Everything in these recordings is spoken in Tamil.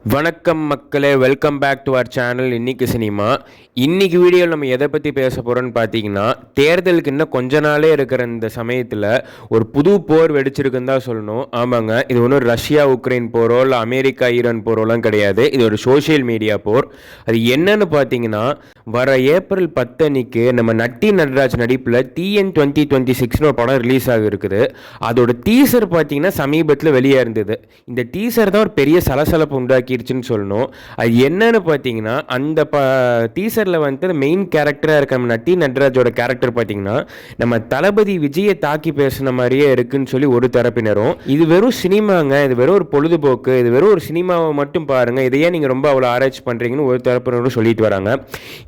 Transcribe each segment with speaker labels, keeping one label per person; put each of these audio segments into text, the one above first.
Speaker 1: வணக்கம் மக்களே, welcome back to our channel இன்னைக்கு சினிமா. இன்னைக்கு வீடியோவில் நம்ம எதை பற்றி பேச போகிறோன்னு பார்த்தீங்கன்னா, தேர்தலுக்கு இன்னும் கொஞ்ச நாளே இருக்கிற இந்த சமயத்தில் ஒரு புது போர் வெடிச்சிருக்குன்னு தான் சொல்லணும். ஆமாங்க, இது ஒன்றும் ரஷ்யா உக்ரைன் போரோ இல்லை அமெரிக்கா ஈரான் போரோலாம் கிடையாது. இது ஒரு சோஷியல் மீடியா போர். அது என்னன்னு பார்த்தீங்கன்னா, வர ஏப்ரல் 10 அன்னைக்கு நம்ம நட்டி நடராஜ் நடிப்பில் TN 2026 ஒரு படம் ரிலீஸ் ஆக இருக்குது. அதோட டீசர் பார்த்தீங்கன்னா சமீபத்தில் வெளியே இருந்தது. இந்த டீசர் தான் ஒரு பெரிய சலசலப்பு உண்டாக்கிருச்சுன்னு சொல்லணும். அது என்னன்னு பார்த்தீங்கன்னா, அந்த டீசரில் வந்துட்டு மெயின் கேரக்டராக இருக்க நம்ம நட்டி நடராஜோட கேரக்டர் பார்த்தீங்கன்னா நம்ம தளபதி விஜயை தாக்கி பேசின மாதிரியே இருக்குன்னு சொல்லி ஒரு தரப்பினரும், இது வெறும் சினிமாங்க, இது வெறும் ஒரு பொழுதுபோக்கு, இது வெறும் ஒரு சினிமாவை மட்டும் பாருங்கள், இதையே நீங்கள் ரொம்ப அவ்வளோ ஆராய்ச்சி பண்ணுறீங்கன்னு ஒரு தரப்பினரும் சொல்லிட்டு வராங்க.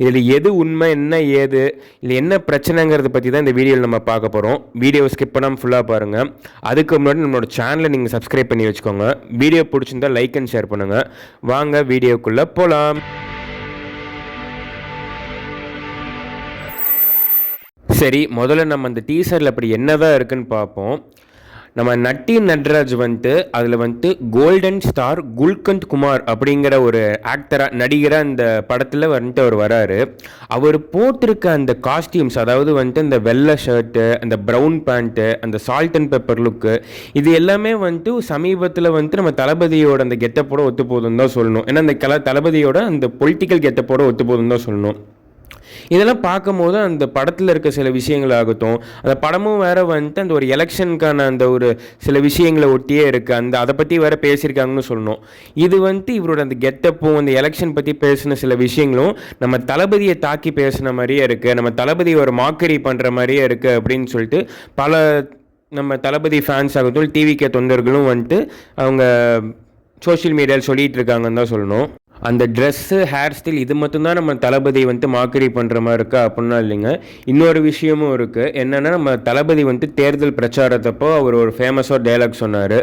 Speaker 1: இதில் எது உண்மை, என்ன ஏது, இல்லை என்ன பிரச்சனைங்கிறத பற்றி தான் இந்த வீடியோவில் நம்ம பார்க்க போகிறோம். வீடியோ ஸ்கிப் பண்ணாமல் ஃபுல்லாக பாருங்கள். அதுக்கு முன்னாடி நம்மளோட சேனலை நீங்கள் சப்ஸ்கிரைப் பண்ணி வச்சுக்கோங்க. வீடியோ பிடிச்சிருந்தா லைக் அண்ட் ஷேர் பண்ணுங்கள். வாங்க வீடியோக்குள்ளே போகலாம். சரி, முதல்ல நம்ம அந்த டீசரில் அப்படி என்னதான் இருக்குன்னு பார்ப்போம். நம்ம நட்டி நடராஜ் வந்துட்டு அதில் வந்துட்டு கோல்டன் ஸ்டார் குல்கந்த் குமார் அப்படிங்கிற ஒரு ஆக்டராக நடிகராக அந்த படத்தில் வந்துட்டு அவர் வராரு. அவர் போட்டிருக்க அந்த காஸ்டியூம்ஸ், அதாவது வந்துட்டு இந்த வெள்ளை ஷர்ட்டு, அந்த ப்ரௌன் பேண்ட்டு, அந்த சால்ட் அண்ட் பெப்பர் லுக்கு, இது எல்லாமே வந்துட்டு சமீபத்தில் வந்துட்டு நம்ம தளபதியோட அந்த கெட்டப்போட ஒத்து போகுதுன்னு தான் சொல்லணும். ஏன்னா அந்த தளபதியோட அந்த பொலிட்டிக்கல் கெட்டப்போட ஒத்து போகுதுன்னு தான் சொல்லணும். இதெல்லாம் பார்க்கும்போது அந்த படத்தில் இருக்க சில விஷயங்கள் ஆகட்டும், அந்த படமும் வேறு வந்துட்டு அந்த ஒரு எலெக்ஷனுக்கான அந்த ஒரு சில விஷயங்களை ஒட்டியே இருக்குது. அதை பற்றி வேறு பேசியிருக்காங்கன்னு சொல்லணும். இது வந்துட்டு இவரோட அந்த கெட்டப்பும் அந்த எலெக்ஷன் பற்றி பேசின சில விஷயங்களும் நம்ம தளபதியை தாக்கி பேசின மாதிரியே இருக்குது, நம்ம தளபதியை ஒரு மாக்கரி பண்ணுற மாதிரியே இருக்குது அப்படின்னு சொல்லிட்டு பல நம்ம தளபதி ஃபேன்ஸ் ஆகட்டும், டிவிகே தொண்டர்களும் வந்துட்டு அவங்க சோஷியல் மீடியாவில் சொல்லிகிட்டு இருக்காங்கன்னு தான் சொல்லணும். அந்த ட்ரெஸ்ஸு, ஹேர் ஸ்டைல், இது மட்டும்தான் நம்ம தளபதி வந்துட்டு மாக்கரி பண்ணுற மாதிரி இருக்கா அப்படின்னா இல்லைங்க. இன்னொரு விஷயமும் இருக்குது. என்னென்னா, நம்ம தளபதி வந்துட்டு தேர்தல் பிரச்சாரத்தப்போ அவர் ஒரு ஃபேமஸாக டைலாக் சொன்னார்.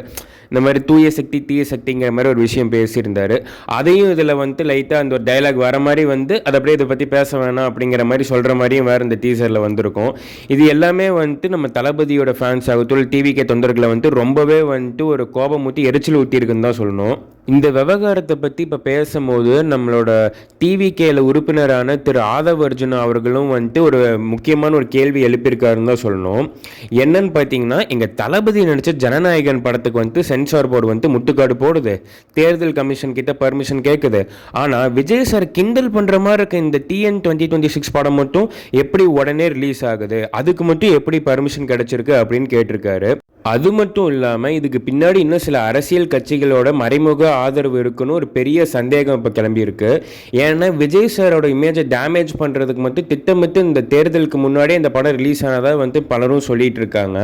Speaker 1: இந்த மாதிரி தூய சக்தி தீய சக்திங்கிற மாதிரி ஒரு விஷயம் பேசியிருந்தார். அதையும் இதில் வந்துட்டு லைட்டாக அந்த ஒரு டைலாக் வர மாதிரி வந்து அதை அப்படியே இதை பற்றி பேச வேணாம் அப்படிங்கிற மாதிரி சொல்கிற மாதிரியும் வேறு இந்த டீசரில் வந்திருக்கும். இது எல்லாமே வந்துட்டு நம்ம தளபதியோட ஃபேன்ஸ் ஆகட்டும், டிவிகே தொண்டர்களை வந்துட்டு ரொம்பவே வந்துட்டு ஒரு கோபம் ஊற்றி எரிச்சல் ஊற்றிருக்குன்னு தான் சொல்லணும். இந்த விவகாரத்தை பற்றி இப்போ பேசும்போது நம்மளோட டிவிகேல உறுப்பினரான திரு ஆதவ் அர்ஜுனா அவர்களும் வந்துட்டு ஒரு முக்கியமான ஒரு கேள்வி எழுப்பியிருக்காருன்னு தான் சொல்லணும். என்னன்னு பார்த்தீங்கன்னா, எங்கள் தளபதி நடித்த ஜனநாயகன் படத்துக்கு வந்துட்டு சென்சார் போர்டு வந்துட்டு முட்டுக்காடு போடுது, தேர்தல் கமிஷன் கிட்ட பர்மிஷன் கேட்குது. ஆனால் விஜய் சார் கிண்டல் பண்ணுற மாதிரி இருக்க இந்த TN 2026 படம் மட்டும் எப்படி உடனே ரிலீஸ் ஆகுது, அதுக்கு மட்டும் எப்படி பர்மிஷன் கிடைச்சிருக்கு அப்படின்னு கேட்டிருக்காரு. அது மட்டும் இல்லாமல் இதுக்கு பின்னாடி இன்னும் சில அரசியல் கட்சிகளோட மறைமுக ஆதரவு இருக்குன்னு ஒரு பெரிய சந்தேகம் இப்போ கிளம்பியிருக்கு. ஏன்னா விஜய் சாரோட இமேஜை டேமேஜ் பண்ணுறதுக்கு மட்டும் திட்டமிட்டு இந்த தேர்தலுக்கு முன்னாடியே இந்த படம் ரிலீஸ் ஆனதாக வந்து பலரும் சொல்லிகிட்டு இருக்காங்க.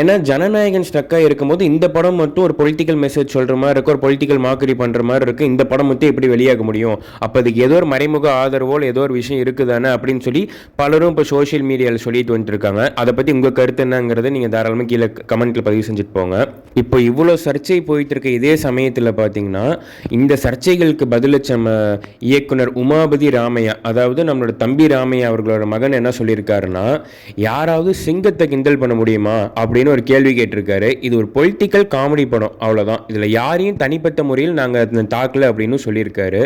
Speaker 1: ஏன்னா ஜனநாயகன் ஸ்டக்காக இருக்கும்போது இந்த படம் மட்டும் ஒரு பொலிட்டிக்கல் மெசேஜ் சொல்கிற மாதிரி இருக்குது, ஒரு பொலிட்டிக்கல் மாக்கரி பண்ணுற மாதிரி இருக்குது. இந்த படம் மட்டும் எப்படி வெளியாக முடியும், அப்போ அதுக்கு ஏதோ ஒரு மறைமுக ஆதரவோ ஏதோ ஒரு விஷயம் இருக்குதானே அப்படின்னு சொல்லி பலரும் இப்போ சோஷியல் மீடியாவில் சொல்லிட்டு வந்துட்டுருக்காங்க. அதை பற்றி உங்கள் கருத்து என்னங்கிறத நீங்கள் தாராளமாக கீழே கமெண்ட்டில் பதிவு செஞ்சுட்டு போங்க. இப்போ இவ்வளோ சர்ச்சை போயிட்டு இருக்க இதே சமயத்தில் பார்த்தீங்கன்னா, இந்த சர்ச்சைகளுக்கு பதிலளிச்ச நம்ம இயக்குனர் உமாபதி ராமையா, அதாவது நம்மளோட தம்பி ராமையா அவர்களோட மகன் என்ன சொல்லியிருக்காருன்னா, யாராவது சிங்கத்தை கிண்டல் பண்ண முடியுமா அப்படின்னு ஒரு கேள்வி கேட்டிருக்காரு. இது ஒரு பொலிட்டிக்கல் காமெடி படம், அவ்வளோதான். இதில் யாரையும் தனிப்பட்ட முறையில் நாங்கள் தாக்கல அப்படின்னு சொல்லியிருக்காரு.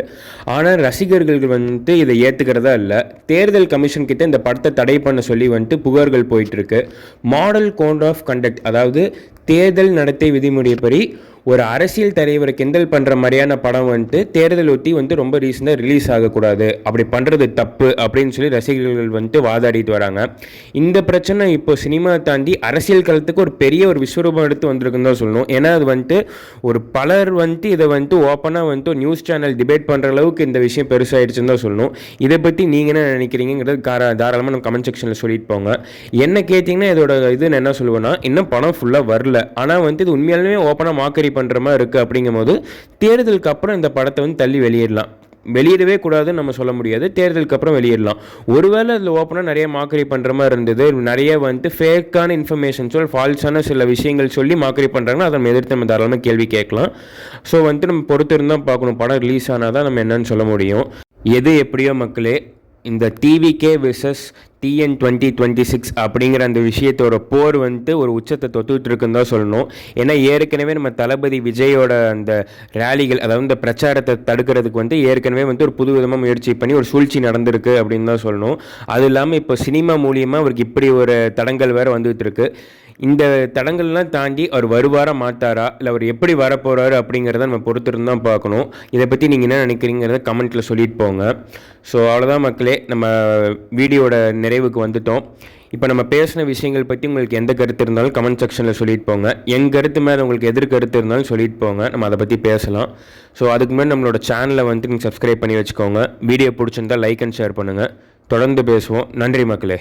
Speaker 1: ஆனால் ரசிகர்கள் வந்துட்டு இதை ஏற்றுக்கிறதா இல்லை. தேர்தல் கமிஷன் கிட்ட இந்த படத்தை தடை பண்ண சொல்லி வந்துட்டு புகார்கள் போயிட்டு இருக்கு. மாடல் கோட் ஆஃப் கண்டக்ட், அதாவது தேர்தல் நடத்தை விதிமுறைப்படி ஒரு அரசியல் தலைவரை கிண்டல் பண்ணுற மாதிரியான படம் வந்துட்டு தேர்தல் ஒட்டி வந்து ரொம்ப ரீசெண்டாக ரிலீஸ் ஆகக்கூடாது, அப்படி பண்ணுறது தப்பு அப்படின்னு சொல்லி ரசிகர்கள் வந்துட்டு வாதாடிட்டு வராங்க. இந்த பிரச்சனை இப்போ சினிமா தாண்டி அரசியல் களத்துக்கு ஒரு பெரிய ஒரு விஸ்வரூபம் எடுத்து வந்திருக்குன்னு தான் சொல்லணும். ஏன்னா அது வந்துட்டு ஒரு பலர் வந்துட்டு இதை வந்துட்டு ஓப்பனாக வந்துட்டு நியூஸ் சேனல் டிபேட் பண்ணுற அளவுக்கு இந்த விஷயம் பெருசாகிடுச்சுன்னு தான் சொல்லணும். இதை பற்றி நீங்கள் என்ன நினைக்கிறீங்கிறது தாராளமாக நம்ம கமெண்ட் செக்ஷனில் சொல்லிட்டு போங்க. என்ன கேட்டிங்கன்னா இதோட இது என்ன சொல்லுவேன்னா, இன்னும் படம் ஃபுல்லாக வரல, ஆனால் வந்துட்டு இது உண்மையாலுமே ஓப்பனாக மாக்கரி பண்ணுற மாதிரி இருக்குது. அப்படிங்கும் போது தேர்தலுக்கு அப்புறம் இந்த படத்தை வந்து தள்ளி வெளியிடவே கூடாதுன்னு நம்ம சொல்ல முடியாது. தேர்தலுக்கு அப்புறம் வெளியிடலாம். ஒருவேளை அதில் ஓப்பனாக நிறைய மாக்கரி பண்ணுற மாதிரி இருந்தது, நிறைய வந்துட்டு ஃபேக்கான இன்ஃபர்மேஷன்ஸோ ஃபால்ஸான சில விஷயங்கள் சொல்லி மாக்கரி பண்ணுறாங்கன்னா அதை நம்ம எதிர்த்து நம்ம தாராளமாக கேள்வி கேட்கலாம். ஸோ வந்துட்டு நம்ம பொறுத்து இருந்தால் பார்க்கணும். படம் ரிலீஸ் ஆனால் தான் நம்ம என்னன்னு சொல்ல முடியும். எது எப்படியோ மக்களே, இந்த டிவிகே விசஸ் டிஎன் 2026 அப்படிங்கிற அந்த விஷயத்தோட போர் வந்துட்டு ஒரு உச்சத்தை தொத்துட்டு இருக்குன்னு தான் சொல்லணும். ஏன்னா ஏற்கனவே நம்ம தளபதி விஜயோட அந்த ரேலிகள், அதாவது இந்த பிரச்சாரத்தை தடுக்கிறதுக்கு வந்து ஏற்கனவே வந்து ஒரு புது விதமாக முயற்சி பண்ணி ஒரு சூழ்ச்சி நடந்திருக்கு அப்படின்னு தான் சொல்லணும். அது இல்லாமல் இப்போ சினிமா மூலியமாக அவருக்கு இப்படி ஒரு தடங்கள் வேறு வந்துகிட்டு இருக்கு. இந்த தடங்கள்லாம் தாண்டி அவர் வருவாரா மாட்டாரா, இல்லை அவர் எப்படி வரப்போகிறாரு அப்படிங்கிறத நம்ம பொறுத்திருந்து தான் பார்க்கணும். இதை பற்றி நீங்கள் என்ன நினைக்கிறீங்கிறத கமெண்ட்டில் சொல்லிட்டு போங்க. ஸோ அவ்வளோதான் மக்களே, நம்ம வீடியோட நிறைவுக்கு வந்துட்டோம். இப்போ நம்ம பேசின விஷயங்கள் பற்றி உங்களுக்கு எந்த கருத்து இருந்தாலும் கமெண்ட் செக்ஷனில் சொல்லிட்டு போங்க. என் கருத்து மேலே உங்களுக்கு எதிர் கருத்து இருந்தாலும் சொல்லிட்டு போங்க, நம்ம அதை பற்றி பேசலாம். ஸோ அதுக்கு முன்னாடி நம்மளோட சேனலை வந்துட்டு நீங்கள் சப்ஸ்கிரைப் பண்ணி வச்சுக்கோங்க. வீடியோ பிடிச்சிருந்தால் லைக் அண்ட் ஷேர் பண்ணுங்கள். தொடர்ந்து பேசுவோம். நன்றி மக்களே.